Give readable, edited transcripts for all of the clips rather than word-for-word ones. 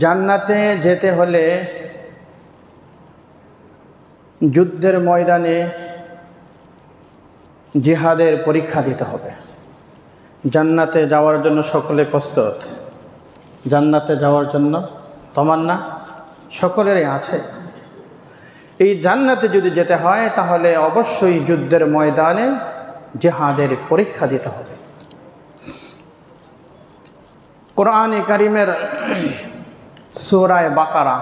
জান্নাতে যেতে হলে যুদ্ধের ময়দানে জিহাদের পরীক্ষা দিতে হবে। জান্নাতে যাওয়ার জন্য সকলে প্রস্তুত। জান্নাতে যাওয়ার জন্য তামান্না সকলেরই আছে। এই জান্নাতে যদি যেতে হয় তাহলে অবশ্যই যুদ্ধের ময়দানে জিহাদের পরীক্ষা দিতে হবে। কোরআনে কারিমের সূরা বাকারা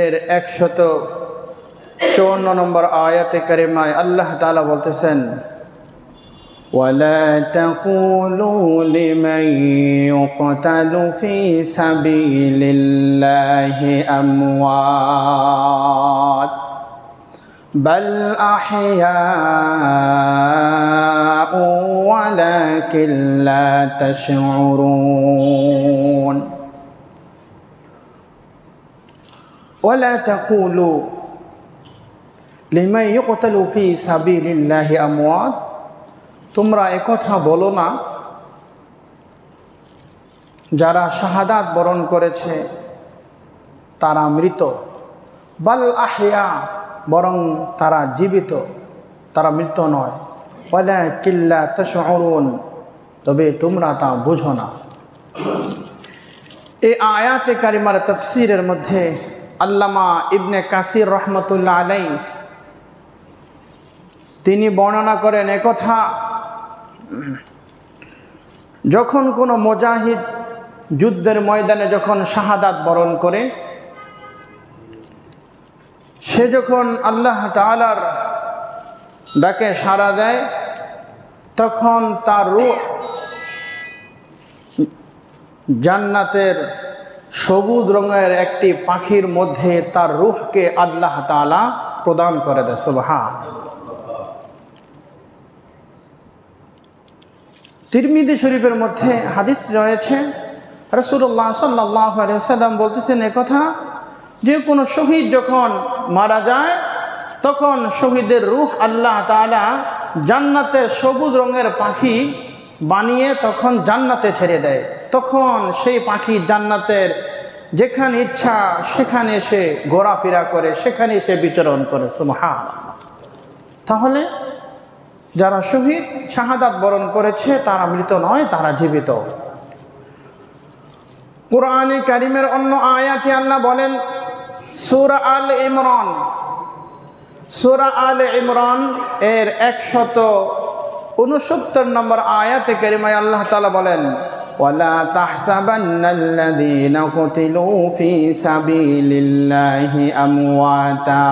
এর 154 নম্বর আয়াতে কারিমায় আল্লাহ তাআলা বলতেছেন, ওয়ালা তাকুলু লিমান ইউকতালু ফি সাবিলিল্লাহি আমওয়াত বাল আহইয়াউ ওয়ালাকিন লা তাশউরুন। ওয়ালা তাকুলু লিমান ইউকতালু ফি সাবিলিল্লাহি আমওয়াত, তোমরা একথা বলো না যারা শাহাদাত বরণ করেছে তারা মৃত, বাল আহইয়া, বরং তারা জীবিত, তারা মৃত নয়। ওয়ালাকিন লা তাশউরুন, তবে তোমরা তা বুঝো না। এই আয়াতে কারিমার তাফসীরের মধ্যে আল্লামা ইবনে কাসির রহমতুল্লাহ আলাইহি তিনি বর্ণনা করেন একথা, যখন কোনো মুজাহিদ যুদ্ধের ময়দানে যখন শাহাদাত বরণ করে, সে যখন আল্লাহ তাআলার ডাকে সাড়া দেয়, তখন তার রূহ জান্নাতের সবুজ রঙের একটি পাখির মধ্যে তার রূহকে আল্লাহ তাআলা প্রদান করে দেয়। সুবহানাল্লাহ। তিরমিজি শরীফের মধ্যে হাদিস রয়েছে, রাসূলুল্লাহ সাল্লাল্লাহু আলাইহি ওয়াসাল্লাম বলতেছেন একথা, যে কোনো শহীদ যখন মারা যায় তখন শহীদের রূহ আল্লাহ তাআলা জান্নাতের সবুজ রঙের পাখি বানিয়ে তখন জান্নাতে ছেড়ে দেয়। তখন সেই পাখি জান্নাতের যেখানে ইচ্ছা সেখানে সে ঘোরাফেরা করে, সেখানে সে বিচরণ করে। সুবহানাল্লাহ। তাহলে যারা শহীদ শাহাদাত বরণ করেছে তারা মৃত নয়, তারা জীবিত। কোরআনে কারিমের অন্য আয়াতে আল্লাহ বলেন, সূরা আল ইমরান, সূরা আল ইমরান এর 169 নম্বর আয়াতে কারিমায় আল্লাহ তাআলা বলেন, ওয়ালা তাহসাবান্নাল্লাযীনা কুতিলু ফি সাবিলিল্লাহি আমওয়াতা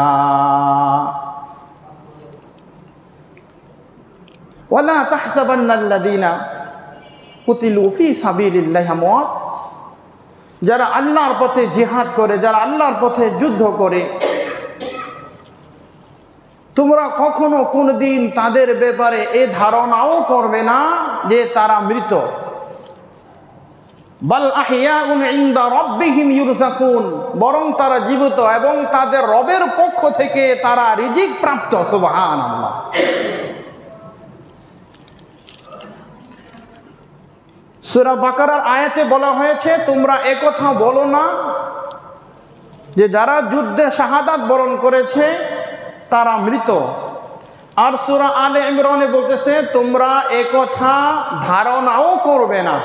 ওয়ালা তাহসাবান্নাল্লাযীনা কুতিলু ফি সাবিলিল্লাহি আমওয়াত, যারা আল্লাহর পথে জিহাদ করে, যারা আল্লাহর পথে যুদ্ধ করে, তোমরা কখনো কোনদিন তাদের ব্যাপারে এ ধারণাও করবে না যে তারা মৃত। বাল আহইয়াউন ইনদা রাব্বিহিম ইউরযাকুন, বরং তারা জীবিত এবং তাদের রবের পক্ষ থেকে তারা রিজিক প্রাপ্ত। সুবহানাল্লাহ। সূরা বাকারার আয়াতে বলা হয়েছে, তোমরা একথা বলো না যে যারা যুদ্ধে শাহাদাত বরণ করেছে তারা মৃত। আর সূরা আলে ইমরানে বলতেছে, তোমরা একথা ধারণাও করবে না,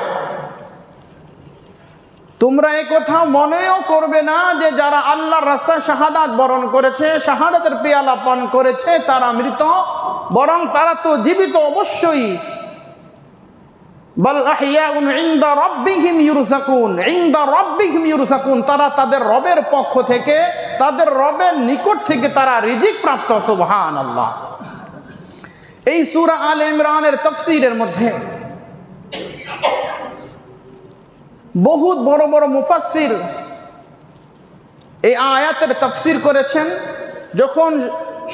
তোমরা একথা মনেও করবে না যে যারা আল্লাহর রাস্তায় শাহাদাত বরণ করেছে, শাহাদাতের পেয়ালা পান করেছে, তারা মৃত, বরং তারা তো জীবিত অবশ্যই। বাল আহইয়াউন ইনদা রাব্বিহিম ইউরযাকুন, ইনদা রাব্বিহিম ইউরযাকুন, তারা তাদের রবের পক্ষ থেকে, তাদের রবের নিকট থেকে তারা রিজিক প্রাপ্ত। সুবহানাল্লাহ। এই সূরা আল ইমরানের তাফসীরের মধ্যে বহুত বড় বড় মুফাসসির এই আয়াতের তাফসীর করেছেন। যখন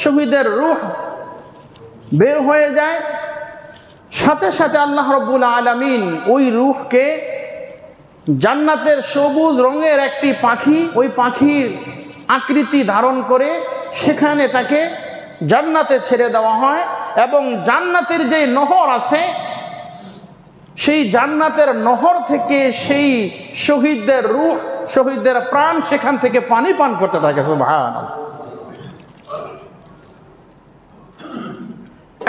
শহীদের রূহ বের হয়ে যায়, সাথে সাথে আল্লাহ রাব্বুল আলামিন ওই রূহকে জান্নাতের সবুজ রঙের একটি পাখি, ওই পাখির আকৃতি ধারণ করে সেখানে তাকে জান্নাতে ছেড়ে দেওয়া হয়। এবং জান্নাতের যে নহর আছে সেই জান্নাতের নহর থেকে সেই শহীদদের রূহ, শহীদদের প্রাণ সেখান থেকে পানি পান করতে থাকে। সুবহানাল্লাহ।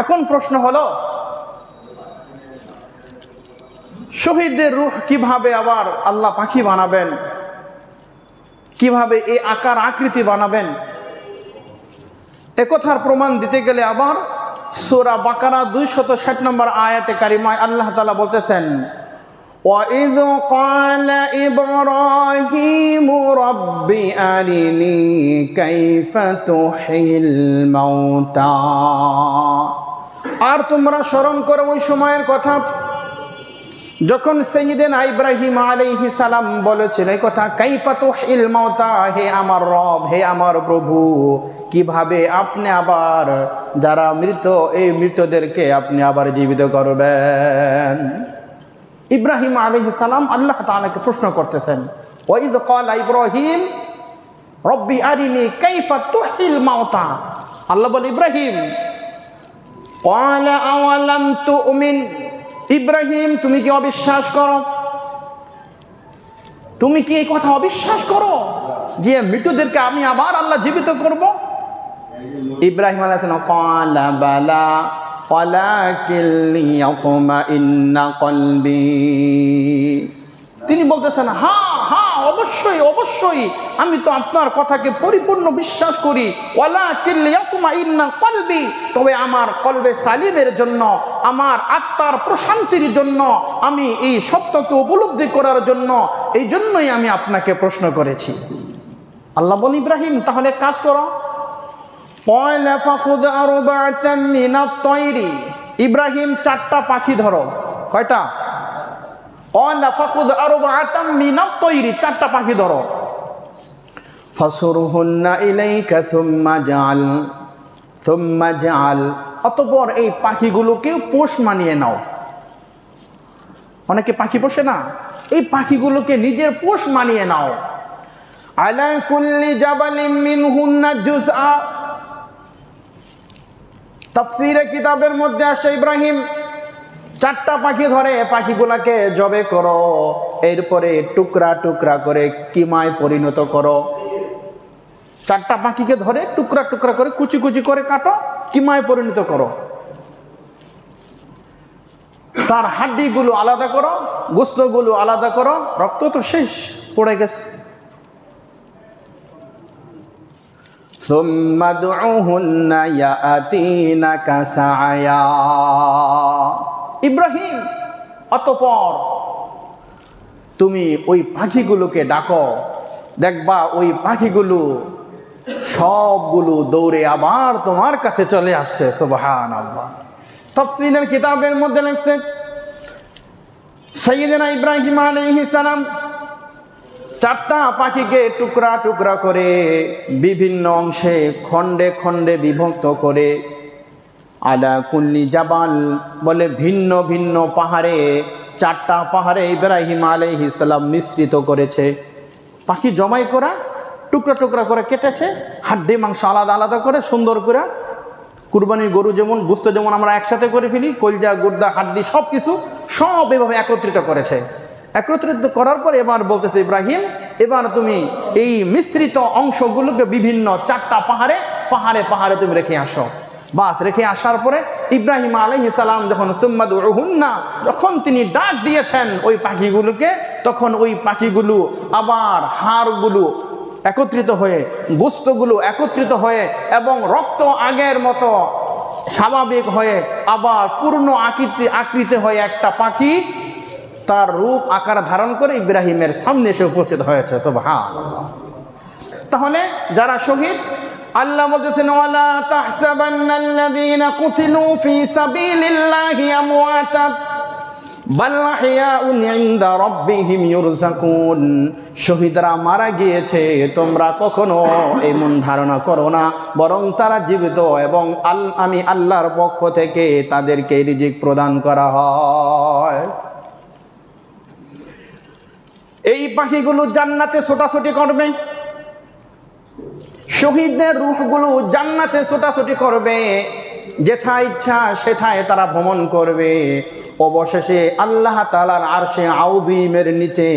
এখন প্রশ্ন হলো, শহীদদের রূহ কিভাবে আবার আল্লাহ পাখি বানাবেন, কিভাবে এই আকার আকৃতি বানাবেন? একথার প্রমাণ দিতে গেলে আবার সূরা বাকারা 260 নম্বর আয়াতে কারিমায় আল্লাহ তাআলা বলতেছেন, وَإِذْ قَالَ إِبْرَاهِيمُ رَبِّ أَرِنِي كَيْفَ تُحْيِي الْمَوْتَى। আর তোমরা স্মরণ করো ওই সময়ের কথা যখন সাইয়্যিদনা ইব্রাহিম আলাইহিস সালাম বলেছিল এই কথা, কাইফা তুহিল মাউতা, হে আমার রব, হে আমার প্রভু, কিভাবে আপনি আবার যারা মৃত এই মৃতদেরকে আপনি আবার জীবিত করবেন। ইব্রাহিম আলাইহিস সালাম আল্লাহ তাআলাকে প্রশ্ন করতেছেন, ওয়াইদ ক্বালা ইব্রাহিম রব্বি আরিনি কাইফা তুহিল মাউতা। আল্লাহ বলে, ইব্রাহিম, ক্বালা আওয়ালাম তুমিন, ইব্রাহিম তুমি কি অবিশ্বাস করো? তুমি কি এই কথা অবিশ্বাস করো যে মৃতদেরকে আমি আবার আল্লাহ জীবিত করব? ইব্রাহিম আলাইহিস সালাম ক্বালা বালা ওয়ালাকিন লিয়াতমাইন্না কলবি, তিনি বলতেছেন, হ্যাঁ হ্যাঁ অবশ্যই অবশ্যই আমি তো আপনার কথাকে পরিপূর্ণ বিশ্বাস করি, ওয়ালাকিন লিয়াতমাইন্না কলবি, তবে আমার কলবে সালিমের জন্য, আমার আত্মার প্রশান্তির জন্য, আমি এই সত্যকে উপলব্ধি করার জন্য, এই জন্যই আমি আপনাকে প্রশ্ন করেছি। আল্লাহ বলেন, ইব্রাহিম তাহলে কাজ করো, ক্বালা ফাখুয আরবা'তাম মিনাত তায়রি, ইব্রাহিম 4টা পাখি ধরো। কয়টা? ক্বালা ফাখুয আরবা'তাম মিনাত তায়রি, 4টা পাখি ধরো। ফাসুরহুন্না ইলাইকা সুম্মা জাআল, অতঃপর এই পাখিগুলোকে পোষ মানিয়ে নাও। অনেকে পাখি পোষে না, এই পাখিগুলোকে নিজের পোষ মানিয়ে নাও। আলা কুল্লি জাবালিন মিনহুন্না জুজআ, তাফসীরে কিতাবের মধ্যে আসছে ইব্রাহিম 4টা পাখি ধরে পাখিগুলাকে জবে করো, এরপরে টুকরা টুকরা করে কিমায় পরিণত করো। 4টা পাখিকে ধরে টুকরা টুকরা করে কুচি কুচি করে কাটো, কিমায় পরিণত করো। তার হাড্ডিগুলো আলাদা করো, গোশতগুলো আলাদা করো, রক্ত তো শেষ পড়ে গেছে। সুম্মা দুউহুন্না ইয়াতিনাকা সাআয়া, ইব্রাহিম অতঃপর তুমি ওই পাখিগুলোকে ডাকো, দেখবা ওই পাখিগুলো সবগুলো দৌড়ে আবার তোমার কাছে চলে আসছে। সুবহানাল্লাহ। তাফসীরের কিতাবের মধ্যে লেখছে, সাইয়্যিদনা ইব্রাহিম আলাইহিস সালাম 4টা পাখিকে টুকরা টুকরা করে বিভিন্ন অংশে খণ্ডে খণ্ডে বিভক্ত করে, আলা কুল্লি জাবাল বলে ভিন্ন ভিন্ন পাহাড়ে, 4টা পাহাড়ে ইব্রাহিম আলাইহিস সালাম মিশ্রিত করেছে। পাখি জমাই করা টুকরা টুকরা করে কেটেছে, হাড্ডি মাংস আলাদা আলাদা করে সুন্দর করে, কুরবানির গরু যেমন গোশত যেমন আমরা একসাথে করে ফেলি, কলজা গুর্দা হাড্ডি সব কিছু সব এভাবে একত্রিত করেছে। একত্রিত করার পর এবার বলতেছে, ইব্রাহিম এবার তুমি এই মিশ্রিত অংশগুলোকে বিভিন্ন 4টা পাহাড়ে পাহাড়ে পাহাড়ে তুমি রেখে আসো। বাস রেখে আসার পরে ইব্রাহিম আলাইহিস সালাম যখন সুম্মা দুউহুন্না, যখন তিনি ডাক দিয়েছেন ওই পাখিগুলোকে, তখন ওই পাখিগুলো আবার হাড়গুলো একত্রিত হয়ে, গোশতগুলো একত্রিত হয়ে এবং রক্ত আগের মতো স্বাভাবিক হয়ে আবার পূর্ণ আকৃতি হয়ে একটা পাখি তার রূপ আকার ধারণ করে ইব্রাহিমের সামনে এসে উপস্থিত হয়েছে। সুবহানাল্লাহ। তাহলে যারা শহীদ, আল্লাহ বলতেছেন, ওয়ালা তাহসাবান্নাল্লাযীনা কুতিলু ফী সাবিলিল্লাহি আমওয়াতা বাল আহইয়াউন ইনদা রাব্বিহিম ইউরযাকুন, শহীদরা মারা গিয়েছে তোমরা কখনো এমন ধারণা করো না, বরং তারা জীবিত এবং আমি আল্লাহর পক্ষ থেকে তাদেরকে রিজিক প্রদান করা হয়। এই পাখিগুলো জান্নাতে ছোটাছুটি করবে, শহীদদের রূহগুলো জান্নাতে ছোটাছুটি করবে, যেথায় ইচ্ছা সেথায় তারা ভ্রমণ করবে। অবশেষে আল্লাহ তাআলার আরশে আযীমের নিচে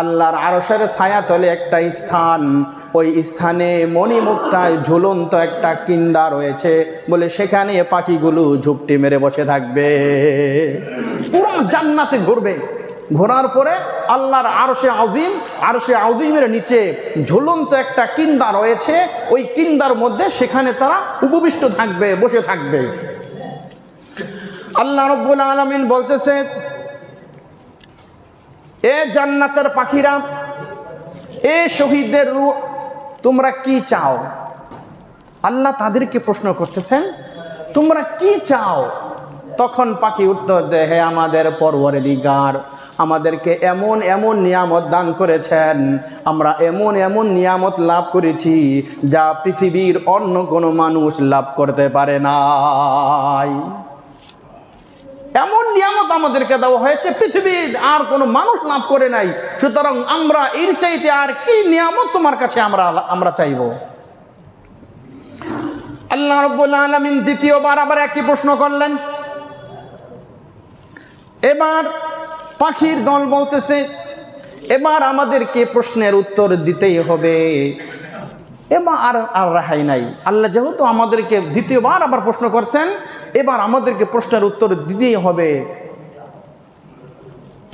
আল্লাহর আরশের ছায়াতলে একটা স্থান, ওই স্থানে মণিমুক্তায় ঝুলন্ত একটা কিন্দা রয়েছে বলে সেখানে পাখিগুলো ঝুপটি মেরে বসে থাকবে। পুরো জান্নাতে ঘুরবে, ঘোরার পরে আল্লাহর আরশে আযীমের নিচে ঝুলন্ত একটা কিন্দা রয়েছে, ওই কিন্দার মধ্যে সেখানে তারা উপবিষ্ট থাকবে, বসে থাকবে। আল্লাহ রাব্বুল আলামিন বলতেছে, এ জান্নাতের পাখিরা, এ শহীদদের রূহ, তোমরা কি চাও? আল্লাহ তাদেরকে প্রশ্ন করতেছেন, তোমরা কি চাও? তখন পাখি উত্তর দেয়, হে আমাদের পরওয়ারদিগার, আমাদেরকে এমন এমন নিয়ামত দান করেছেন, আমরা এমন এমন নিয়ামত লাভ করেছি যা পৃথিবীর অন্য কোনো মানুষ লাভ করতে পারে নাই। এমন নিয়ামত আমাদেরকে দেওয়া হয়েছে পৃথিবীর আর কোনো মানুষ লাভ করে নাই, সুতরাং আমরা এর চাইতে আর কি নিয়ামত তোমার কাছে আমরা চাইব? আল্লাহ রাব্বুল আলামিন দ্বিতীয়বার আবার একই প্রশ্ন করলেন। এবার পাখির দল বলতেছে, এবার আমাদেরকে প্রশ্নের উত্তর দিতেই হবে, এবার আর রেহাই নাই। আল্লাহ যেহেতু আমাদেরকে দ্বিতীয়বার আবার প্রশ্ন করছেন, এবার আমাদেরকে প্রশ্নের উত্তর দিতেই হবে।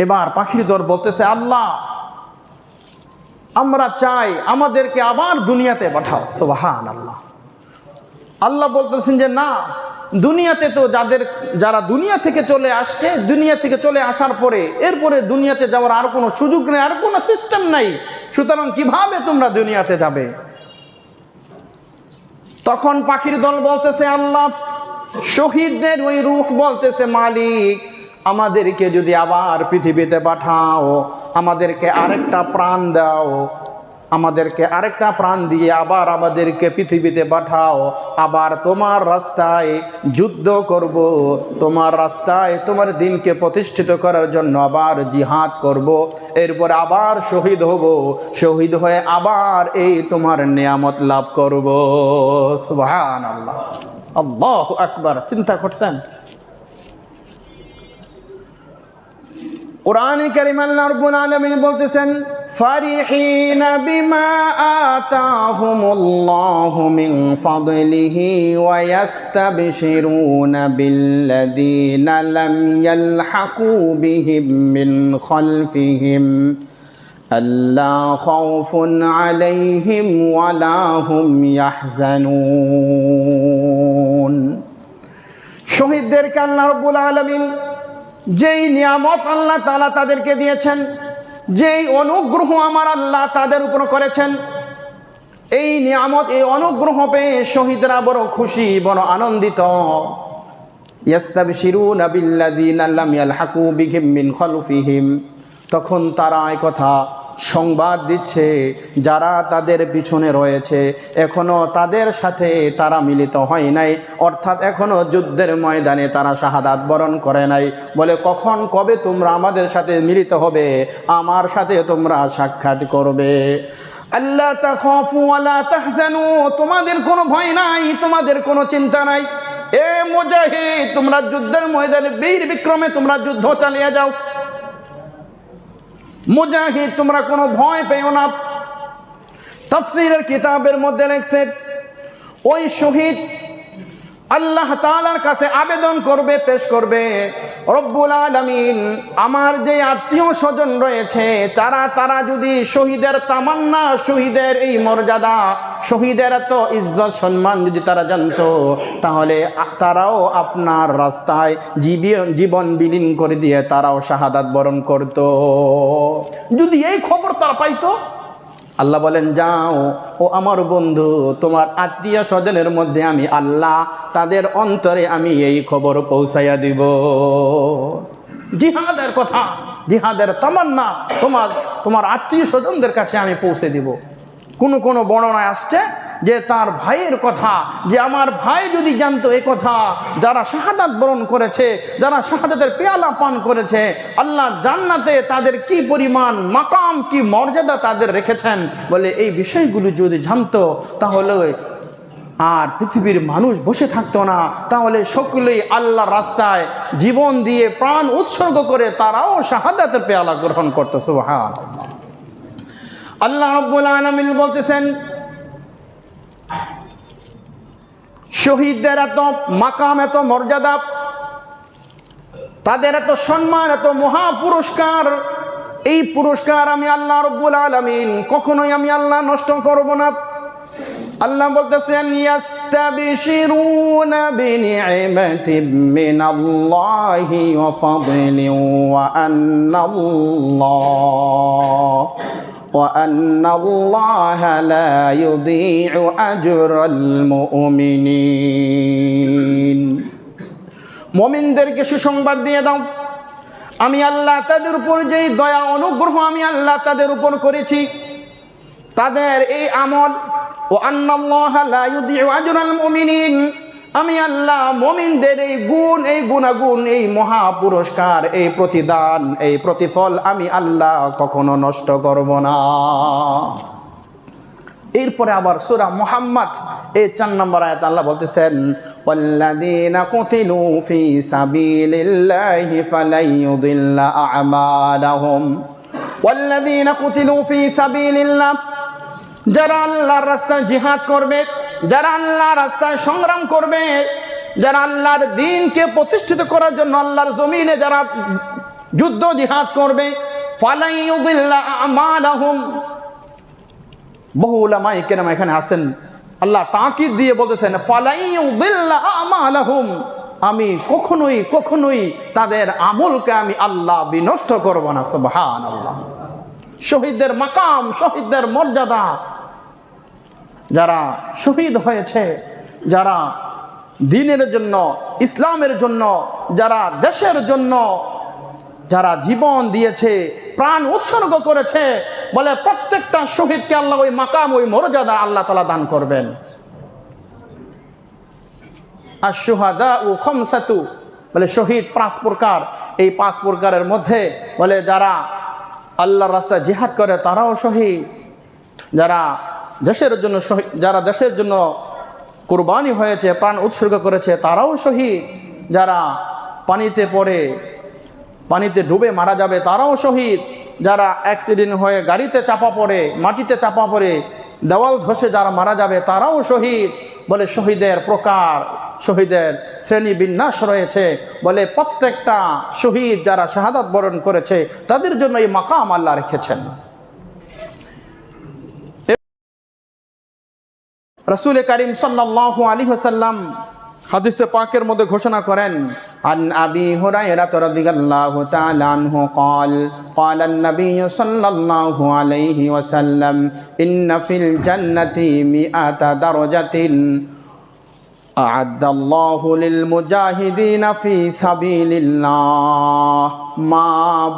এবার পাখির দল বলতেছে, আল্লাহ আমরা চাই আমাদেরকে আবার দুনিয়াতে পাঠাও। সুবহানাল্লাহ। আল্লাহ বলতেছেন যে না, দুনিয়াতে তো যারা দুনিয়া থেকে চলে আসছে, দুনিয়া থেকে চলে আসার পরে এরপরে দুনিয়াতে যাওয়ার আর কোনো সুযোগ নেই, আর কোনো সিস্টেম নাই, সুতরাং কিভাবে তোমরা দুনিয়াতে যাবে? তখন পাখির দল বলতেছে, আল্লাহ শহীদদের ওই রূহ বলতেছে, মালিক আমাদেরকে যদি আবার পৃথিবীতে পাঠাও, আমাদেরকে আরেকটা প্রাণ দাও, আমাদেরকে আরেকটা প্রাণ দিয়ে আবার আমাদেরকে পৃথিবীতে পাঠাও, আবার তোমার রাস্তায় যুদ্ধ করব, তোমার রাস্তায় তোমার দিনকে প্রতিষ্ঠিত করার জন্য আবার জিহাদ করব, এরপর আবার শহীদ হব, শহীদ হয়ে আবার এই তোমার নিয়ামত লাভ করব। সুবহানাল্লাহ, আল্লাহু আকবার। চিন্তা করছেন? কুরআনে কারীম আল্লাহ রাব্বুল আলামিন বলতেছেন, ফারিহিনা বিমা আতাহুমুল্লাহু মিন ফাদলিহি ওয়া ইয়াস্তাবশিরুনা বিল্লাযীনা লাম ইয়ালহাকু বিহিম মিন খালফিহিম আল্লা খাউফুন আলাইহিম ওয়া লা হুম ইয়াহজানুন। শহীদদেরকে আল্লাহ রাব্বুল আলামিন যেই নিয়ামত আল্লাহ তাআলা তাদেরকে দিয়েছেন, যেই অনুগ্রহ আমার আল্লাহ তাদের উপর করেছেন, এই নিয়ামত, এই অনুগ্রহ পেয়ে শহীদরা বড় খুশি, বড় আনন্দিত। ইয়াস্তাবশিরুনা বিল্লাযীনা লাম ইয়ালহাকু বিহিম মিন খালফিহিম, তখন তারা এই কথা সংবাদ দিচ্ছে যারা তাদের পিছনে রয়েছে, এখনো তাদের সাথে তারা মিলিত হয় নাই, অর্থাৎ এখনো যুদ্ধের ময়দানে তারা শাহাদাত বরণ করে নাই। বলে কখন কবে তোমরা আমাদের সাথে মিলিত হবে, আমার সাথে তোমরা সাক্ষাৎ করবে। আল্লা তাখাফু ওয়া লা তাহজানু, তোমাদের কোনো ভয় নাই, তোমাদের কোনো চিন্তা নাই। এ মুজাহিদ, তোমরা যুদ্ধের ময়দানে বীর বিক্রমে তোমরা যুদ্ধ চালিয়ে যাও। মুজাহিদ, তোমরা কোনো ভয় পেও না। তাফসীরের কিতাবের মধ্যে লেখছে, ওই শহীদ আল্লাহ তাআলার কাছে আবেদন করবে, পেশ করবে, রব্বুল আলামিন আমার যে আত্মীয় স্বজন রয়েছে তারা যদি শহীদের তামান্না, শহীদের এই মর্যাদা, শহীদের এত ইজ্জত সম্মান যদি তারা জানতো, তাহলে তারাও আপনার রাস্তায় জীবন বিলীন করে দিয়ে তারাও শাহাদাত বরণ করত। যদি এই খবর তারা পাইতো, আল্লাহ বলেন যাও ও আমার বন্ধু, তোমার আত্মীয় স্বজনের মধ্যে আমি আল্লাহ তাদের অন্তরে আমি এই খবর পৌঁছাইয়া দিব। জিহাদের কথা, জিহাদের তামান্না তোমার আত্মীয় স্বজনদের কাছে আমি পৌঁছে দিব। কোন বর্ণনায় আসছে যে তার ভাইয়ের কথা, যে আমার ভাই যদি জানতো এই কথা, যারা শাহাদাত বরণ করেছে, যারা শাহাদাতের পেয়ালা পান করেছে, আল্লাহ জান্নাতে তাদের কি পরিমাণ মাকাম, কি মর্যাদা তাদের রেখেছেন, বলে এই বিষয়গুলো যদি জানতো তাহলে আর পৃথিবীর মানুষ বসে থাকতো না, তাহলে সকলেই আল্লাহর রাস্তায় জীবন দিয়ে প্রাণ উৎসর্গ করে তারাও শাহাদাতের পেয়ালা গ্রহণ করত। সুবহানাল্লাহ। আল্লাহ রাব্বুল আলামিন বলতেছেন, শহীদদের এত মাকাম, এত মর্যাদা, তাদের এত সম্মান, এত মহা পুরস্কার, এই পুরস্কার আমি আল্লাহ রাব্বুল আলামিন কখনোই আমি আল্লাহ নষ্ট করব না। আল্লাহ বলতেছেন, ইয়াস্তাবশিরুনা বিনি'মাতিন মিনাল্লাহি ওয়া ফাদলিন ওয়া আন্নাল্লাহা লা ইউযী'ু আজরাল মুমিনিন। মুমিনদেরকে সুসংবাদ দিয়ে দাও, আমি আল্লাহ তাদের উপর যেই দয়া অনুগ্রহ আমি আল্লাহ তাদের উপর করেছি, তাদের এই আমল, ও আন্নাল্লাহা লা ইউযী'ু আজরাল মুমিনিন, আমি আল্লাহ মুমিনদের এই গুণ, এই গুণাগুণ, এই মহা পুরস্কার, এই প্রতিদান, এই প্রতিফল আমি আল্লাহ কখনো নষ্ট করব না। এরপরে আবার সূরা মুহাম্মদ এই 4 নম্বর আয়াত আল্লাহ বলতেছেন, ওয়াল্লাযীনা কুতিলু ফী সাবিলিল্লাহি ফালান ইউদিল্লা আ'মালাহুম। ওয়াল্লাযীনা কুতিলু ফী সাবিলিল্লাহ, যারা আল্লাহর রাস্তায় জিহাদ করবে, যারা আল্লাহর রাস্তায় সংগ্রাম করবে, যারা আল্লাহর দ্বীনকে প্রতিষ্ঠিত করার জন্য আল্লাহর জমিনে যারা যুদ্ধ জিহাদ করবে, ফালান ইউদিল্লা আ'মালাহুম। বহু উলামায়ে কেরাম এখানে আসেন, আল্লাহ তাকিদ দিয়ে বলতেছেন, ফালান ইউদিল্লা আ'মালাহুম, আমি কখনোই তাদের আমলকে আমি আল্লাহ বিনষ্ট করব না। সুবহানাল্লাহ। শহীদদের মাকাম, শহীদদের মর্যাদা, যারা শহীদ হয়েছে, যারা দ্বীনের জন্য, ইসলামের জন্য, যারা দেশের জন্য যারা জীবন দিয়েছে, প্রাণ উৎসর্গ করেছে, বলে প্রত্যেকটা শহীদকে আল্লাহ ওই মাকাম, ওই মর্যাদা আল্লাহ তাআলা দান করবেন। আশ-শুহাদাউ খামসাতু, বলে শহীদ 5 প্রকার। এই 5 প্রকারের মধ্যে বলে যারা আল্লাহর রাস্তায় জিহাদ করে তারাও শহীদ, যারা দেশের জন্য শহীদ, যারা দেশের জন্য কুরবানি হয়েছে, প্রাণ উৎসর্গ করেছে তারাও শহীদ, যারা পানিতে পড়ে, পানিতে ডুবে মারা যাবে তারাও শহীদ, যারা অ্যাক্সিডেন্ট হয়ে গাড়িতে চাপা পড়ে, মাটিতে চাপা পড়ে, দেওয়াল ধসে যারা মারা যাবে তারাও শহীদ। বলে শহীদের প্রকার, শহীদের শ্রেণী বিন্যাস রয়েছে। বলে প্রত্যেকটা শহীদ যারা শাহাদাত বরণ করেছে তাদের জন্য এই মাকাম আল্লাহ রেখেছেন। রাসূল কারীম সাল্লাল্লাহু আলাইহি ওয়াসাল্লাম হাদিসে পাকের মধ্যে ঘোষণা করেন, আন আবি হুরায়রা রাদিয়াল্লাহু তাআলা আনহু قال قال النبي صلى الله عليه وسلم إن في الجنة 100 درجة أعد الله للمجاهدين في سبيل الله ما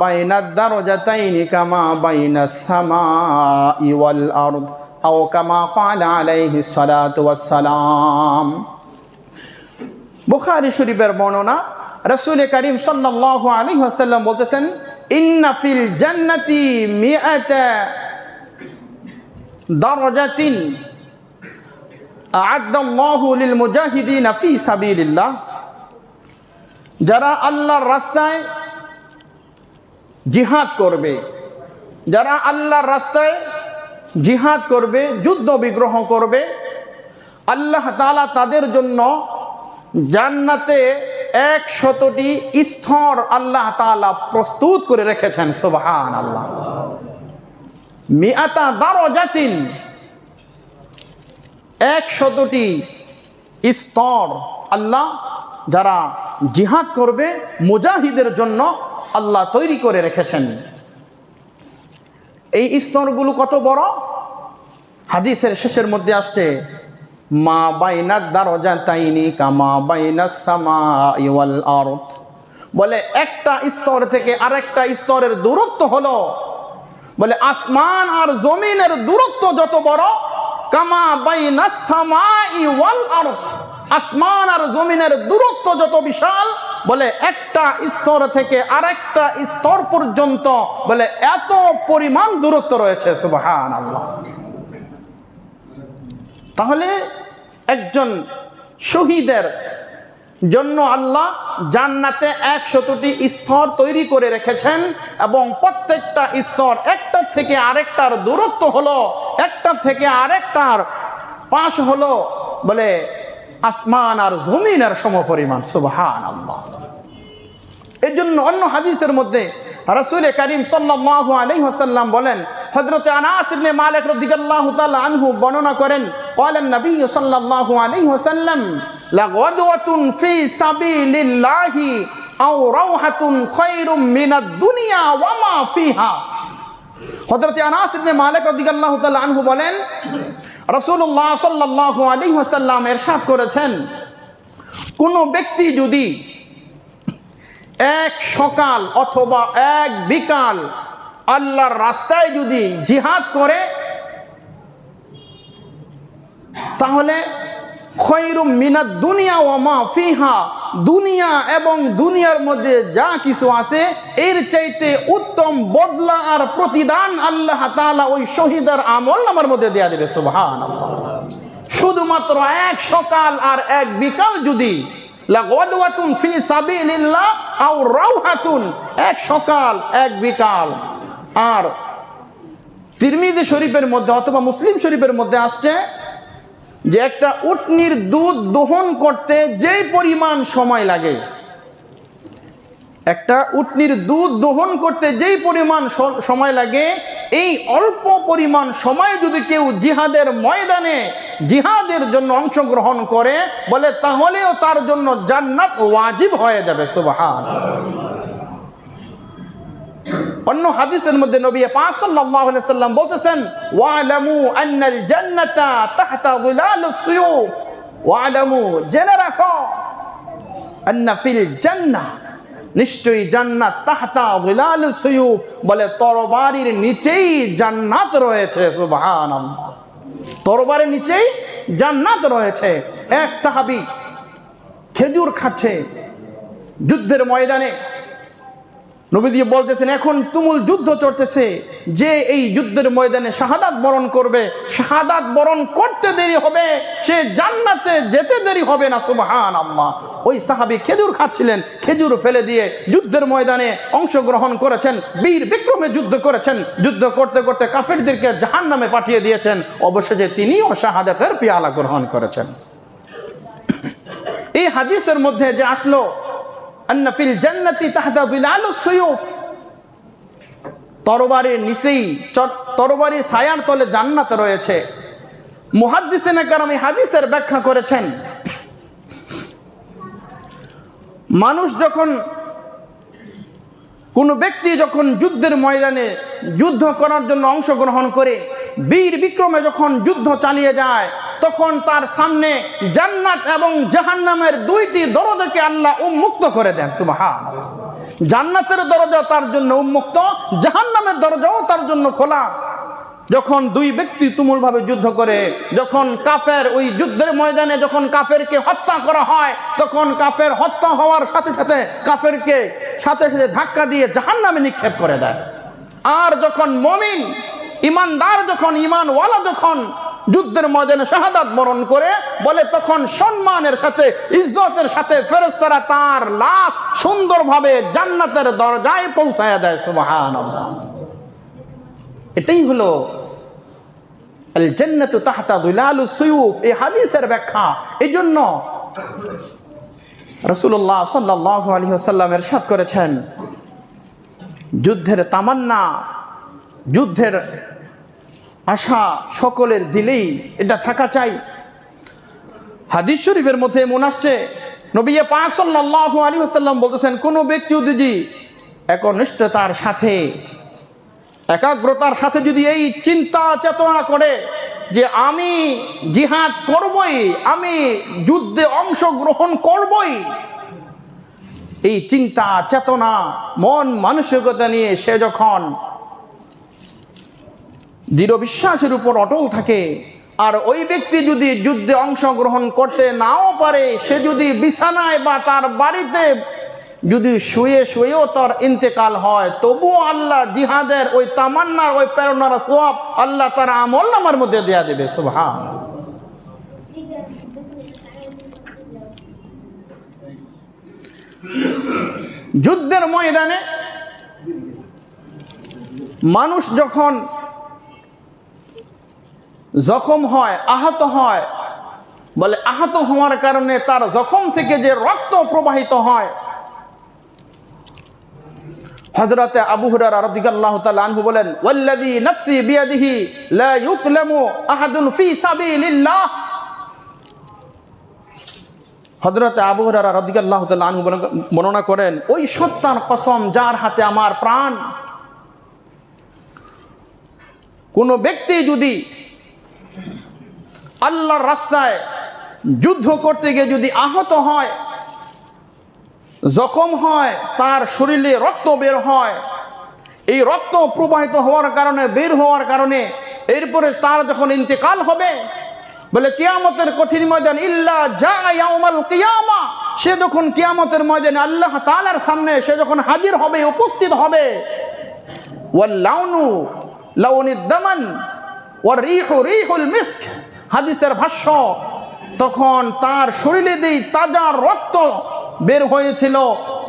بين الدرجتين كما بين السماء والأرض أو كما قال عليه الصلاة والسلام। বুখারী শরীফের বর্ণনা, রাসূল কারীম সাল্লাল্লাহু আলাইহি ওয়াসাল্লাম বলতেছেন, ইন্না ফিল জান্নাতি 100 দারাজাতিন আ'আদাল্লাহু লিল মুজাহিদিনা ফি সাবিলিল্লাহ, যারা আল্লাহর রাস্তায় জিহাদ করবে, যারা আল্লাহর রাস্তায় জিহাদ করবে, যুদ্ধ বিগ্রহ করবে, আল্লাহ তাআলা তাদের জন্য জান্নাতে 100টি স্তর আল্লাহ তাআলা প্রস্তুত করে রেখেছেন। সুবহানাল্লাহ। 100 দারাজাতিন, 100টি স্তর আল্লাহ যারা জিহাদ করবে মুজাহিদের জন্য আল্লাহ তৈরি করে রেখেছেন। এই স্তরগুলো কত বড়? হাদিসের শেষের মধ্যে আসছে, মা বাইনাদ দারাজাতাইনি কামা বাইনাস সামাই ওয়াল আরদ, বলে একটা স্তর থেকে আরেকটা স্তরের দূরত্ব হলো, বলে আসমান আর জমিনের দূরত্ব যত বড়, কামা বাইনাস সামাই ওয়াল আরদ, আসমান আর জমিনের দূরত্ব যত বিশাল, বলে একটা স্তর থেকে আরেকটা স্তর পর্যন্ত বলে এত পরিমাণ দূরত্ব রয়েছে। সুবহানাল্লাহ। তাহলে একজন শহীদের জন্য আল্লাহ জান্নাতে 100টি স্তর তৈরি করে রেখেছেন এবং প্রত্যেকটা স্তর একটার থেকে আরেকটার দূরত্ব হলো একটার থেকে আরেকটার পাশ হলো বলে আসমান আর জমিনের সমপরিমাণ। সুবহানাল্লাহ। এই জন্য অন্য হাদিসের মধ্যে রাসূল করিম সাল্লাল্লাহু আলাইহি ওয়াসাল্লাম বলেন, হযরত আনাস ইবনে মালিক রাদিয়াল্লাহু তাআলা আনহু বর্ণনা করেন, ক্বালান নবী সাল্লাল্লাহু আলাইহি ওয়াসাল্লাম লাগাদওয়াতুন ফি সাবিলিল্লাহি আও রাওহাতুন খায়রুম মিনাদ দুনিয়া ওয়া মা ফিহা। হযরত আনাস ইবনে মালিক রাদিয়াল্লাহু তাআলা আনহু বলেন, রাসূলুল্লাহ সাল্লাল্লাহু আলাইহি ওয়াসাল্লাম ইরশাদ করেছেন, কোন ব্যক্তি যদি এক সকাল অথবা এক বিকাল আল্লাহর রাস্তায় যদি জিহাদ করে তাহলে খায়রুম মিনাদ দুনিয়া ওয়া মা ফিহা, দুনিয়া এবং দুনিয়ার মধ্যে যা কিছু আছে এর চাইতে উত্তম বদলা আর প্রতিদান আল্লাহ তাআলা ওই শহীদের আমলনামার মধ্যে দেয়া দেবে। সুবহানাল্লাহ। শুধুমাত্র এক সকাল আর এক বিকাল যদি লাগাদওয়াতুন ফি সাবিলিল্লাহ আও রাওহাতুন, এক সকাল এক বিকাল। আর তিরমিজি শরীফের মধ্যে অথবা মুসলিম শরীফের মধ্যে আসছে যে একটা উটনির দুধ দহন করতে যেই পরিমাণ সময় লাগে, একটা উটনির দুধ দহন করতে যেই পরিমাণ সময় লাগে, এই অল্প পরিমাণ সময় যদি কেউ জিহাদের ময়দানে জিহাদের জন্য অংশগ্রহণ করে বলে তাহলেও তার জন্য জান্নাত ওয়াজিব হয়ে যাবে। সুবহানাল্লাহ। অন্য হাদিসের মধ্যে নবী পাক সাল্লাল্লাহু আলাইহি ওয়াসাল্লাম বলতেছেন, ওয়ালামু আন্নাল জান্নাতা তাহতা যিলালিস সুয়ুফ, ওয়ালামু, জেনে রাখো, আন্না ফিল জান্নাহ, নিশ্চয়ই জান্নাত, তাহতা যিলালিস সুয়ুফ, বলে তরবারির নিচেই জান্নাত রয়েছে। সুবহানাল্লাহ। তরবারির নিচেই জান্নাত রয়েছে। এক সাহাবী খেজুর খাচ্ছে যুদ্ধের ময়দানে, নবীজি বলতেছেন এখন তুমুল যুদ্ধ চলতেছে, যে এই যুদ্ধের ময়দানে শাহাদাত বরণ করবে, শাহাদাত বরণ করতে দেরি হবে, সে জান্নাতে যেতে দেরি হবে না। সুবহানাল্লাহ। ওই সাহাবী খেজুর খাচ্ছিলেন, খেজুর ফেলে দিয়ে যুদ্ধের ময়দানে অংশগ্রহণ করেছেন, বীর বিক্রমে যুদ্ধ করেছেন, যুদ্ধ করতে করতে কাফেরদেরকে জাহান্নামে পাঠিয়ে দিয়েছেন, অবশেষে তিনিও শাহাদাতের পেয়ালা গ্রহণ করেছেন। এই হাদিসের মধ্যে যে আসলো আন্না ফিল জান্নাতি তাহতা যিলালিস সুয়ুফ, তরবারির নিচেই, তরবারির ছায়ার তলে জান্নাত রয়েছে। মুহাদ্দিসিনে কেরাম এই হাদিসের ব্যাখ্যা করেছেন, মানুষ যখন, কোন ব্যক্তি যখন যুদ্ধের ময়দানে যুদ্ধ করার জন্য অংশগ্রহণ করে বীর বিক্রমে যখন যুদ্ধ চালিয়ে যায়, তখন তার সামনে জান্নাত এবং জাহান্নামের দুইটি দরজাকে আল্লাহ উন্মুক্ত করে দেন। সুবহানাল্লাহ। জান্নাতের দরজা তার জন্য উন্মুক্ত, জাহান্নামের দরজাও তার জন্য খোলা। যখন দুই ব্যক্তি তুমুলভাবে যুদ্ধ করে, যখন কাফের ওই যুদ্ধের ময়দানে যখন কাফেরকে হত্যা করা হয়, তখন কাফের হত্যা হওয়ার সাথে সাথে কাফেরকে সাথে সাথে ধাক্কা দিয়ে জাহান্নামে নিক্ষেপ করে দেয়। আর যখন মুমিন ইমানদার, যখন ইমানওয়ালা যখন যুদ্ধের ময়দানে শাহাদাত বরণ করে বলে, তখন সম্মানের সাথে ইজ্জতের সাথে ফেরেশতারা তার লাশ সুন্দরভাবে জান্নাতের দরজায় পৌঁছায়া দেয়। সুবহানাল্লাহ। এটাই হলো আল জান্নাতু তাহতা যিলালিস সুয়ুফ, এই হাদিসের ব্যাখ্যা। এই জন্য রাসূলুল্লাহ সাল্লাল্লাহু আলাইহি ওয়াসাল্লাম ইরশাদ করেছেন, যুদ্ধের তামান্না, যুদ্ধের আশা সকলের দিলেই এটা থাকা চাই। হাদিস শরীফের মধ্যে এমন আসছে, নবী পাক সাল্লাল্লাহু আলাইহি ওয়াসাল্লাম বলতেছেন, কোন ব্যক্তি যদি একনিষ্ঠতার সাথে, একাগ্রতার সাথে যদি এই চিন্তা চেতনা করে যে আমি জিহাদ করবই, আমি যুদ্ধে অংশগ্রহণ করবই, এই চিন্তা চেতনা মন মানসিকতা নিয়ে সে যখন দৃঢ় বিশ্বাসের উপর অটল থাকে, আর ওই ব্যক্তি যদি যুদ্ধে অংশগ্রহণ করতে নাও পারে, সে যদি বিছানায় বা তার বাড়িতে যদি শুয়ে শুয়েও তার ইন্তেকাল হয়, তবুও আল্লাহ জিহাদের ওই তামান্নার ওই প্রেরণার সওয়াব আল্লাহ তার আমলনামার মধ্যে দেয়া দেবে। সুবহানাল্লাহ। যুদ্ধের ময়দানে মানুষ যখন জখম হয়, আহত হয়, বলে আহত হওয়ার কারণে তার জখম থেকে যে রক্ত প্রবাহিত হয়, হযরতে আবু হুরায়রা রাদিয়াল্লাহু তাআলা আনহু বলেন, ওয়াল্লাযী নাফসি বিয়াদিহি লা ইউকলামু আহাদুন ফি সাবিলিল্লাহ। হযরতে আবু হুরায়রা রাদিয়াল্লাহু তাআলা আনহু বর্ণনা করেন, ওই সত্তার কসম যার হাতে আমার প্রাণ, কোন ব্যক্তি যদি আল্লাহর রাস্তায় যুদ্ধ করতে গিয়ে যদি আহত হয়, জখম হয়, তার শরীরে রক্ত বের হয়, এই রক্ত প্রবাহিত হওয়ার কারণে, বের হওয়ার কারণে এরপরে তার যখন ইন্তেকাল হবে, বলে কিয়ামতের কঠিন ময়দান, ইল্লা জা ইয়াউমাল কিয়ামা, সে যখন কিয়ামতের ময়দানে আল্লাহ তাআলার সামনে সে যখন হাজির হবে, উপস্থিত হবে, ওয়াল লাউনু লাউনিদ দামান ওয়ার রিহু রিহুল মিস্ক, হাদিসের ভাষ্য, তখন তার শরীরে যেই তাজা রক্ত বের হয়েছিল,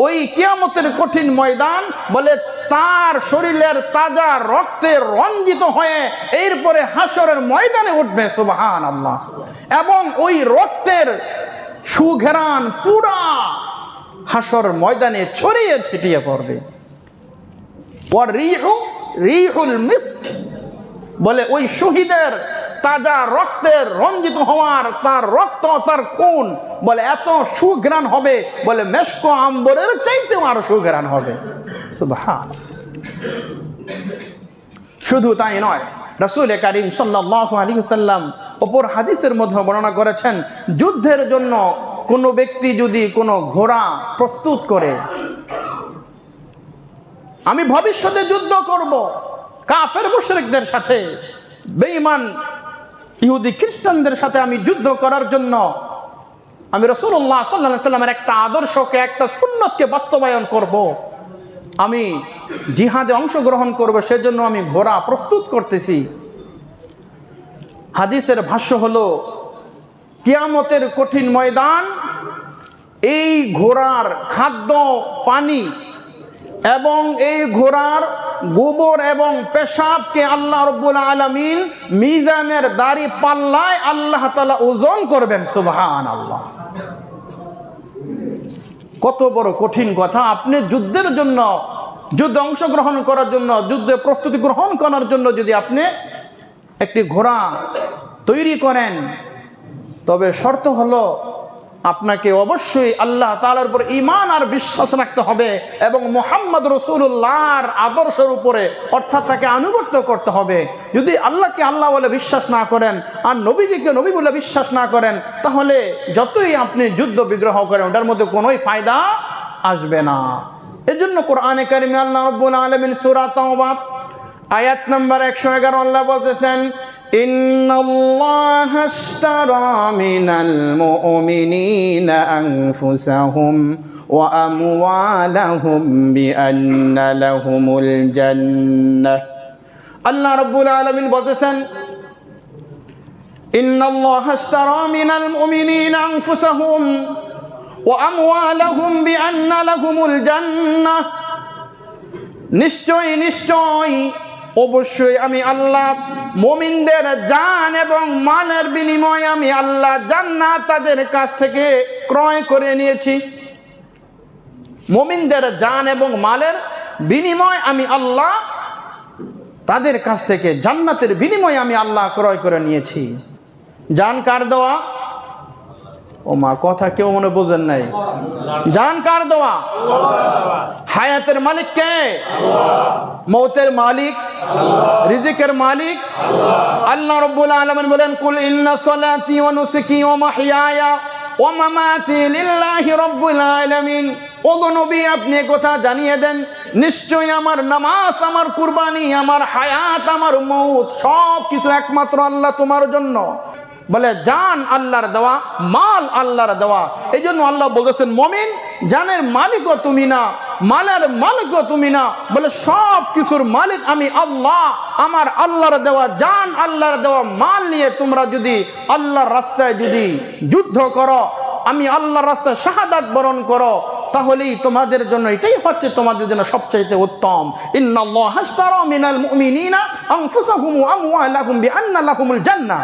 ওই কিয়ামতের কঠিন ময়দান, বলে তার শরীরের তাজা রক্তে রঞ্জিত হয়ে এরপরে হাসরের ময়দানে উঠবে, সুবহানাল্লাহ, এবং ওই রক্তের সুঘেরান পুরা হাসর ময়দানে ছড়িয়ে ছিটিয়ে পড়বে। ওয়ার রিহু রিহুল মিস্ক, বলে ওই শহীদের তাজা রক্তের রঞ্জিত হওয়ার তার রক্ত, তার খুন, বলে এত সুঘ্রাণ হবে, বলে মেশক আম্বরের চাইতেও আরো সুঘ্রাণ হবে, সুবহানাল্লাহ। শুধু তাই নয়, রাসূল কারীম সাল্লাল্লাহু আলাইহি ওয়াসাল্লাম অপর হাদিসের মধ্যে বর্ণনা করেছেন, যুদ্ধের জন্য কোনো ব্যক্তি যদি কোনো ঘোড়া প্রস্তুত করে, আমি ভবিষ্যতে যুদ্ধ করব কাফের মুশরিকদের সাথে, বেঈমান ইহুদি খ্রিস্টানদের সাথে আমি যুদ্ধ করার জন্য আমি রাসূলুল্লাহ সাল্লাল্লাহু আলাইহি ওয়াসাল্লামের একটা আদর্শকে, একটা সুন্নতকে বাস্তবায়ন করব, আমি জিহাদে অংশগ্রহণ করব, সেজন্য আমি ঘোড়া প্রস্তুত করতেছি। হাদিসের ভাষ্য হলো, কিয়ামতের কঠিন ময়দান, এই ঘোড়ার খাদ্য পানি এবং এই ঘোড়ার গোবর এবং পেশাবকে আল্লাহ রাব্বুল আলামিন মিজানের দাড়ি পাল্লায় আল্লাহ তাআলা ওজন করবেন, সুবহানাল্লাহ। কত বড় কঠিন কথা! আপনি যুদ্ধের জন্য, যুদ্ধে অংশগ্রহণ করার জন্য, যুদ্ধে প্রস্তুতি গ্রহণ করার জন্য যদি আপনি একটি ঘোড়া তৈরি করেন, তবে শর্ত হলো আপনাকে অবশ্যই আল্লাহ তাআলার উপর ঈমান আর বিশ্বাস রাখতে হবে এবং মুহাম্মদ রাসূলুল্লাহর আদর্শের উপরে, অর্থাৎ তাকে আনুগত্য করতে হবে। যদি আল্লাহকে আল্লাহ বলে বিশ্বাস না করেন আর নবীজিকে নবী বলে বিশ্বাস না করেন, তাহলে যতই আপনি যুদ্ধ বিগ্রহ করেন, ওটার মধ্যে কোনোই ফায়দা আসবে না। এজন্য কোরআনে কারিমে আল্লাহ রাব্বুল আলামিন সূরা তাওবা আয়াত নাম্বার 111 আল্লাহ বলতেছেন, ইন্নাল্লাহা আশতারা মিনাল মুমিনিনা আনফুসাহুম ওয়া আমওয়ালাহুম বিআন্না লাহুমুল জান্নাহ। আল্লাহ রাব্বুল আলামিন বলতেছেন, ইন্নাল্লাহা আশতারা মিনাল মুমিনিনা আনফুসাহুম ওয়া আমওয়ালাহুম বিআন্না লাহুমুল জান্নাহ। নিশ্চয় নিশ্চয় অবশ্যই আমি আল্লাহ মুমিনদের জান এবং মালের বিনিময়ে আমি আল্লাহ জান্নাত তাদের কাছ থেকে ক্রয় করে নিয়েছি। মুমিনদের জান এবং মালের বিনিময় আমি আল্লাহ তাদের কাছ থেকে, জান্নাতের বিনিময়ে আমি আল্লাহ ক্রয় করে নিয়েছি। জান কার দেওয়া? ও মা, কথা কেউ মনে বোঝেন নাই। জান কার দেওয়া? হায়াতের মালিক কে? মৌতের মালিক, রিজিকের মালিক আল্লাহ রাব্বুল আলামিন বলেন, কুল ইন্না সলাতি ওয়া নুসুকি ওয়া মাহইয়ায়া ওয়া মামাতি লিল্লাহি রাব্বিল আলামিন। ওগো নবী, আপনি কথা জানিয়ে দেন, নিশ্চয়ই আমার নামাজ, আমার কুরবানি, আমার হায়াত, আমার মৌত সব কিছু একমাত্র আল্লাহ তোমার জন্য। বলে জান আল্লাহর দেওয়া, মাল আল্লাহর দেওয়া। এই জন্য আল্লাহ বলেছেন, মুমিন জানের মালিকও তুমি না, মালের মালিকও তুমি না, বলে সব কিছুর মালিক আমি আল্লাহ। আমার আল্লাহর দেওয়া জান, আল্লাহর দেওয়া মাল নিয়ে তোমরা যদি আল্লাহর রাস্তায় যদি যুদ্ধ করো, আমি আল্লাহর রাস্তায় শাহাদাত বরণ করো, তাহলেই তোমাদের জন্য এটাই হচ্ছে তোমাদের জন্য সবচাইতে উত্তম। ইন্নাল্লাহা আশতারা মিনাল মুমিনিনা আনফুসাহুম ওয়া আমওয়ালাহুম বিআন্না লাহুমুল জান্নাহ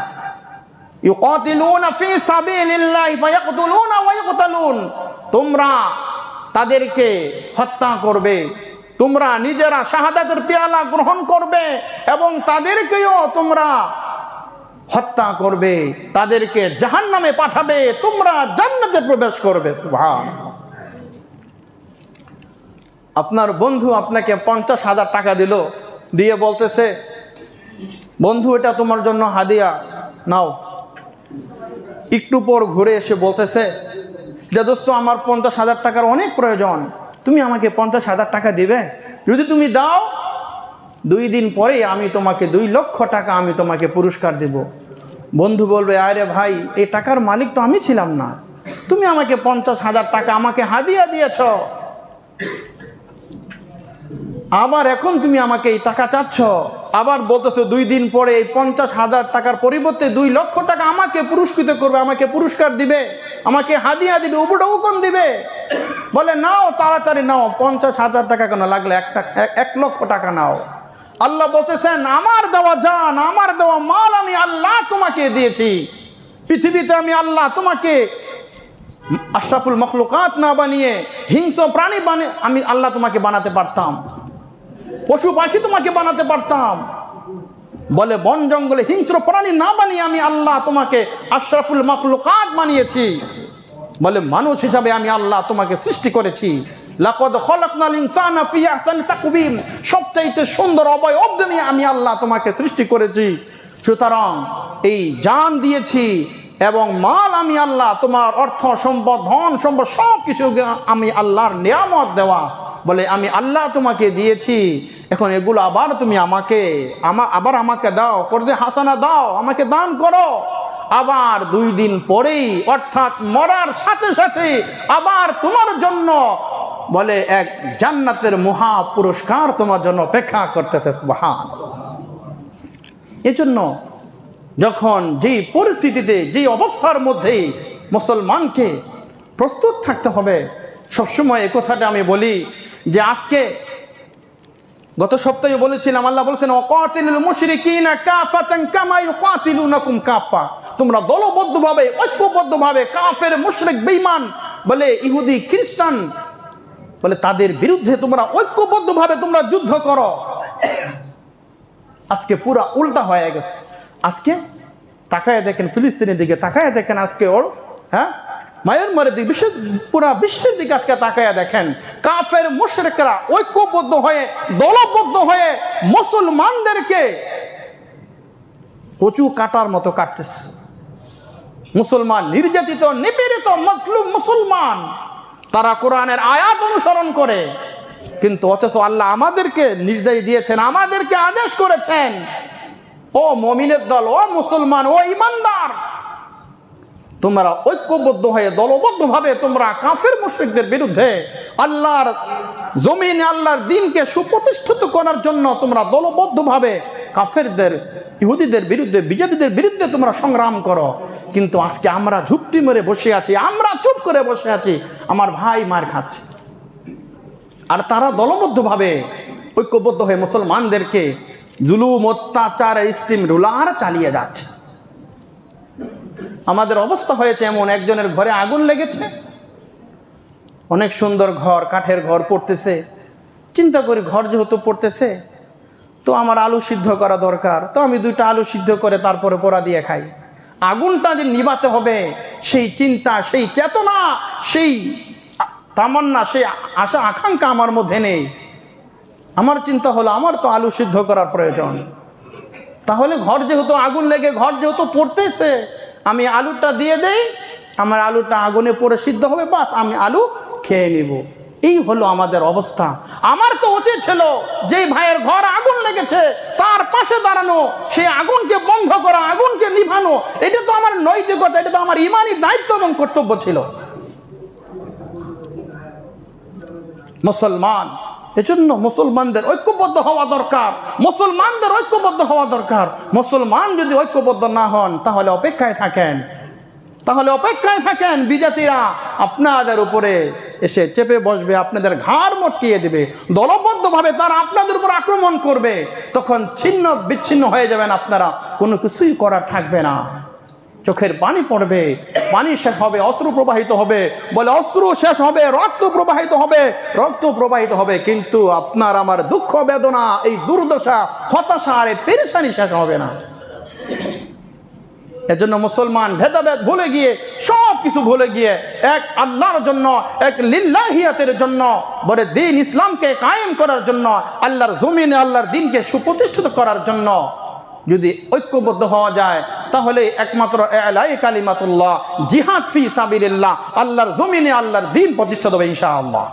ইউকাতিলুনা ফি সাবিলিল্লাহি ফায়াকতুলুনা ওয়া ইউকতালুন। তোমরা তাদেরকে হত্যা করবে, তোমরা নিজেরা শাহাদাতের পেয়ালা গ্রহণ করবে এবং তাদেরকেও তোমরা হত্যা করবে, তাদেরকে জাহান্নামে পাঠাবে, তোমরা জান্নাতে প্রবেশ করবে। সুবহানাল্লাহ। আপনার বন্ধু আপনাকে 50,000 টাকা দিল, দিয়ে বলতেছে, বন্ধু এটা তোমার জন্য হাদিয়া, নাও। একটু পর ঘুরে এসে বলতেছে যে দোস্ত আমার 50,000 টাকার অনেক প্রয়োজন, তুমি আমাকে 50,000 টাকা দিবে? যদি তুমি দাও 2 দিন পরে আমি তোমাকে 2 লক্ষ টাকা আমি তোমাকে পুরস্কার দেব। বন্ধু বলবে, আরে ভাই এই টাকার মালিক তো আমি ছিলাম না, তুমি আমাকে 50,000 টাকা আমাকে হাদিয়া দিয়েছ, আবার এখন তুমি আমাকে এই টাকা চাচ্ছ, আবার বলতেছো 2 দিন পরে এই 50,000 টাকার পরিবর্তে 2 লক্ষ টাকা আমাকে পুরস্কৃত করবে, আমাকে পুরস্কার দিবে, আমাকে হাদিয়া দিবে, উপঢৌকন দিবে। বলে নাও, তাড়াতাড়ি নাও, 50,000 টাকা কেন, লাগলে 1 লক্ষ টাকা নাও। আল্লাহ বলতেছেন আমার দেওয়া জান, আমার দেওয়া মাল আমি আল্লাহ তোমাকে দিয়েছি। পৃথিবীতে আমি আল্লাহ তোমাকে আশরাফুল মখলুকাত না বানিয়ে হিংস্র প্রাণী বানিয়ে আমি আল্লাহ তোমাকে বানাতে পারতাম, পশু পাখি তোমাকে বানাতে পারতাম। বলে বন জঙ্গলে হিংস্র প্রাণী না বানিয়ে আমি আল্লাহ তোমাকে আশরাফুল মখলুকাত বানিয়েছি। বলে মানুষ হিসাবে আমি আল্লাহ তোমাকে সৃষ্টি করেছি। লাকাদ খলাকনাল ইনসানা ফি আহসানি তাকওয়িম, সবচাইতে সুন্দর অবয়ব দিয়ে আমি আল্লাহ তোমাকে সৃষ্টি করেছি। সুতরাং এই জান দিয়েছি এবং মাল আমি আল্লাহ, তোমার অর্থ সম্পদ ধন সম্পদ সব কিছু আমি আল্লাহর নিয়ামত দেওয়া। বলে আমি আল্লাহ তোমাকে দিয়েছি, এখন এগুলো আবার তুমি আবার আমাকে দাও, করতে হাসানা দাও, আমাকে দান করো। আবার 2 দিন পরেই অর্থাৎ মরার সাথে সাথে আবার তোমার জন্য বলে এক জান্নাতের মহা পুরস্কার তোমার জন্য অপেক্ষা করতেছে। সুবহানাল্লাহ। এজন্য যখন যেই পরিস্থিতিতে যেই অবস্থার মধ্যে মুসলমানকে প্রস্তুত থাকতে হবে, সবসময় এই কথাটা আমি বলি যে আজকে গত সপ্তাহে বলেছিলাম, আল্লাহ বলেছেন ওয়াকাতিলুল মুশরিকিনা কাফাতান কামা ইউকাতিলুনাকুম কাফা, তোমরা দলবদ্ধভাবে ঐক্যবদ্ধভাবে কাফের মুশরিক বেঈমান বলে ইহুদি খ্রিস্টান বলে তাদের বিরুদ্ধে তোমরা ঐক্যবদ্ধভাবে তোমরা যুদ্ধ করো। আজকে পুরা উল্টা হয়ে গেছে। আজকে তাকায় দেখেন ফিলিস্তিনের দিকে, তাকায় দেখেন আজকে ওর মায়ানমারের দিকে, পুরা বিশ্বের দিকে আজকে তাকায় দেখেন কাফের মুশরিকরা ঐক্যবদ্ধ হয়ে দলবদ্ধ হয়ে মুসলমানদেরকে কচু কাটার মতো কাটতেছে। মুসলমান নির্যাতিত নিপীড়িত মজলুম মুসলমান, তারা কোরআনের আয়াত অনুসরণ করে, কিন্তু অথচ আল্লাহ আমাদেরকে নির্দেশ দিয়েছেন, আমাদেরকে আদেশ করেছেন, ও মুমিনের দল, ও মুসলমান, ও ঈমানদার, তোমরা ঐক্যবদ্ধ হয়ে দলবদ্ধভাবে তোমরা কাফের মুশরিকদের বিরুদ্ধে আল্লাহর জমিনে আল্লাহর দ্বীনকে সুপ্রতিষ্ঠিত করার জন্য তোমরা দলবদ্ধভাবে কাফেরদের ইহুদিদের বিরুদ্ধে বিজাতিদের বিরুদ্ধে তোমরা সংগ্রাম করো। কিন্তু আজকে আমরা ঝুপটি মেরে বসে আছি, আমরা চুপ করে বসে আছি, আমার ভাই মার খাচ্ছে, আর তারা দলবদ্ধভাবে ঐক্যবদ্ধ হয়ে মুসলমানদেরকে জুলুম অত্যাচারের স্টিম রুলার চালিয়ে যাচ্ছে। আমাদের অবস্থা হয়েছে এমন, একজনের ঘরে আগুন লেগেছে, অনেক সুন্দর ঘর, কাঠের ঘর পড়তেছে, চিন্তা করি ঘর যেহেতু পড়তেছে তো আমার আলু সিদ্ধ করা দরকার, তো আমি 2টা আলু সিদ্ধ করে তারপরে পোড়া দিয়ে খাই। আগুনটা যে নিভাতে হবে সেই চিন্তা, সেই চেতনা, সেই তামান্না, সেই আশা আকাঙ্ক্ষা আমার মধ্যে নেই। আমার চিন্তা হলো আমার তো আলু সিদ্ধ করার প্রয়োজন, তাহলে ঘর যেহেতু আগুন লেগে ঘর যেহেতু পড়তেছে আমি আলুটা দিয়ে দেই, আমার আলুটা আগুনে পড়ে সিদ্ধ হবে, বাস আমি আলু খেয়ে নিব। এই হলো আমাদের অবস্থা। আমার তো উচিত ছিল যেই ভাইয়ের ঘর আগুন লেগেছে তার পাশে দাঁড়ানো, সেই আগুনকে বন্ধ করা, আগুনকে নিভানো, এটা তো আমার নৈতিকতা, এটা তো আমার ইমানি দায়িত্ব এবং কর্তব্য ছিল। মুসলমান, এজন্য মুসলমানদের ঐক্যবদ্ধ হওয়া দরকার, মুসলমানদের ঐক্যবদ্ধ হওয়া দরকার। মুসলমান যদি ঐক্যবদ্ধ না হন তাহলে অপেক্ষায় থাকেন, বিজাতিরা আপনাদের উপরে এসে চেপে বসবে, আপনাদের ঘাড় মটকিয়ে দেবে, দলবদ্ধভাবে তারা আপনাদের উপর আক্রমণ করবে। তখন ছিন্ন বিচ্ছিন্ন হয়ে যাবেন আপনারা, কোনো কিছুই করার থাকবে না। চোখের পানি পড়বে, পানি শেষ হবে, অশ্রু প্রবাহিত হবে। বলে অশ্রু শেষ হবে, রক্ত প্রবাহিত হবে, রক্ত প্রবাহিত হবে, কিন্তু আপনার আমার দুঃখ বেদনা, এই দুর্দশা, হতাশা আর এই পেরেশানি শেষ হবে না। এজন্য মুসলমান ভেদাভেদ ভুলে গিয়ে, সব কিছু ভুলে গিয়ে এক আল্লাহর জন্য, এক লিল্লাহিয়াতের জন্য, বলে দিন ইসলামকে কায়েম করার জন্য, আল্লাহর জমিনে আল্লাহর দিনকে সুপ্রতিষ্ঠিত করার জন্য যদি ঐক্যবদ্ধ হওয়া যায়, তাহলে একমাত্র ইলাই কালিমাতুল্লাহ, জিহাদ ফি সাবিলিল্লাহ, আল্লাহর জমিনে আল্লাহর দিন প্রতিষ্ঠিত হবে ইনশাআল্লাহ।